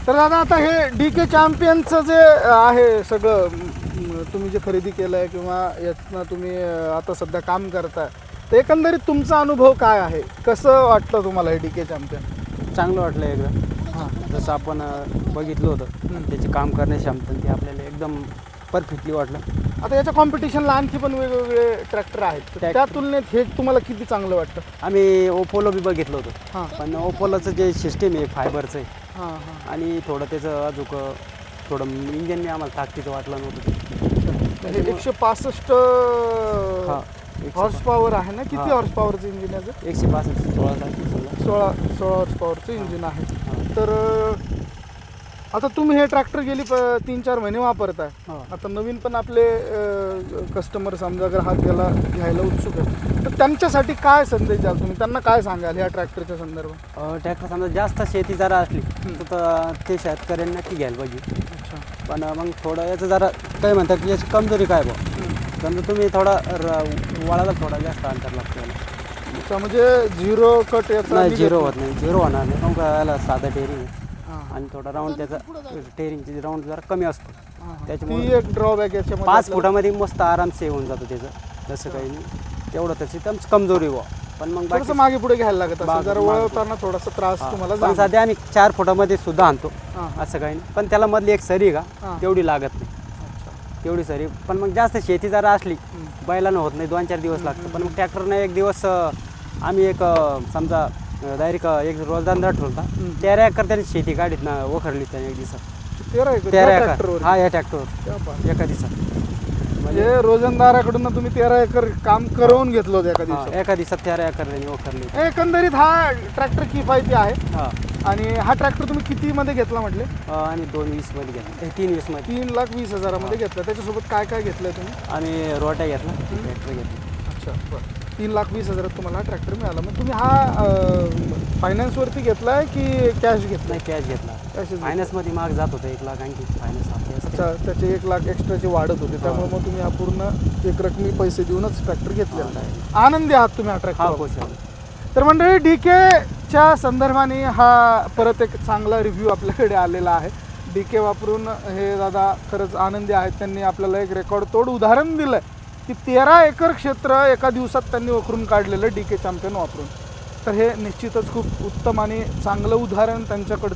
तर दादा आता हे DK चॅम्पियनचं जे आहे सगळं तुम्ही जे खरेदी केलं आहे किंवा यातनं तुम्ही आता सध्या काम करताय, तर एकंदरीत तुमचा अनुभव काय आहे? कसं वाटलं तुम्हाला हे DK चॅम्पियन? चांगलं वाटलं एकदा. हां. जसं आपण बघितलं होतं त्याची काम करण्याची क्षमता ते आपल्याला एकदम परफेक्टली वाटलं. आता याच्या कॉम्पिटिशनला आणखी पण वेगवेगळे ट्रॅक्टर आहेत, तर त्या तुलनेत हे तुम्हाला किती चांगलं वाटतं? आम्ही ओपोलो बी बघितलं होतं, हां पण ओपोलोचं जे सिस्टीम आहे फायबरचं आहे हां हां. आणि थोडं त्याचं अजून थोडं इंजिनने आम्हाला ताकदीचं वाटलं नव्हतं. म्हणजे 165 हां, हॉर्स पॉवर आहे ना? किती हॉर्स पॉवरचं इंजिन आहे? 162 16 हॉर्स पॉवरचं इंजिन आहे. तर आता तुम्ही हे ट्रॅक्टर गेली 3-4 महिने वापरताय. आता नवीन पण आपले कस्टमर समजा ग्राहक घ्यायला उत्सुक आहेत, तर त्यांच्यासाठी काय संदेश द्याल तुम्ही? त्यांना काय सांगाल ह्या ट्रॅक्टरच्या संदर्भात? ट्रॅक्टर समजा जास्त शेती जरा असली तर ते शेतकऱ्यांना नक्की घ्यायला पाहिजे. अच्छा. पण मग थोडं याचं जरा काय म्हणतात की याची कमजोरी काय बा, समजा तुम्ही थोडा वळाला थोडा जास्त अंतर लागतो याला. अच्छा, म्हणजे झिरो कट याचा नाही, निघत झिरो होत नाही, झिरो होणार नाही. मग याला साधा टेरिंग हां. आणि थोडा राऊंड त्याचा टेरिंगची राऊंड जरा कमी असतो. हां. त्याच्यामुळे ती एक ड्रॉबॅक याच्यामध्ये 5 आपल्याला- फुटामध्ये मस्त आरामसे होऊन जातं त्याचं. तसं काही नाही, तेवढं तशी तर कमजोरी बा. पण मग थोडंसं मागे पुढे घ्यायला लागत असेल, जरा मागे- वळवताना थोडासा त्रास तुम्हाला पण जाणवेल. सध्या आम्ही 4 फुटामध्ये सुद्धा आणतो, हां. असं काही नाही. पण त्याला मधली एक सरी का हां. तेवढी लागत नाही, अच्छा. तेवढी सरी. पण मग जास्त शेती जरा असली बैलानं होत नाही, 2-4 दिवस लागतं. पण मग ट्रॅक्टरनं एक दिवस आम्ही एक समजा डायरेक्ट एक रोजंदार ठेवता 13 एकर त्याने शेती काढीत ना वखरली त्याने एक दिवसात. 13 एकर 13 एकर ट्रॅक्टरवर? हा, या ट्रॅक्टरवर क्या बात. एका दिवसात. म्हणजे रोजंदाराकडून तुम्ही 13 एकर काम करवून घेतलं होतं एका दिवसात. एका दिवसात 13 एकर त्याने वखरली. एकंदरीत हा ट्रॅक्टर किफायती आहे. हां. आणि हा ट्रॅक्टर तुम्ही कितीमध्ये घेतला म्हटले? आणि 220 घेतला, 320 3,20,000 घेतला. त्याच्यासोबत काय काय घेतलंय तुम्ही? आम्ही रोट्या घेतला, ट्रॅक्टर घेतला. अच्छा, बरं. 3,20,000 तुम्हाला हा ट्रॅक्टर मिळाला. मग तुम्ही हा फायनान्सवरती घेतलाय की कॅश घेतला? नाही, कॅश घेतला. कॅशच. फायनान्समध्ये माग जात होतं 1 लाख आणखी फायनान्स आपले असते. अच्छा, त्याचे 1 लाख एक्स्ट्राचे वाढत होते, त्यामुळे मग तुम्ही हा पूर्ण एक रकमी पैसे देऊनच ट्रॅक्टर घेतलेला आहे. आनंदी आहात तुम्ही हा हा, ट्रॅक्टर? खुश आहे. तर मंडळी, DKच्या संदर्भाने हा परत एक चांगला रिव्ह्यू आपल्याकडे आलेला आहे. DK वापरून हे दादा खरंच आनंदी आहेत. त्यांनी आपल्याला एक रेकॉर्ड तोड उदाहरण दिलं आहे की 13 एकर क्षेत्र एका दिवसात त्यांनी वखरून काढलेलं DK चॅम्पियन वापरून. तर हे निश्चितच खूप उत्तम आणि चांगलं उदाहरण त्यांच्याकडचं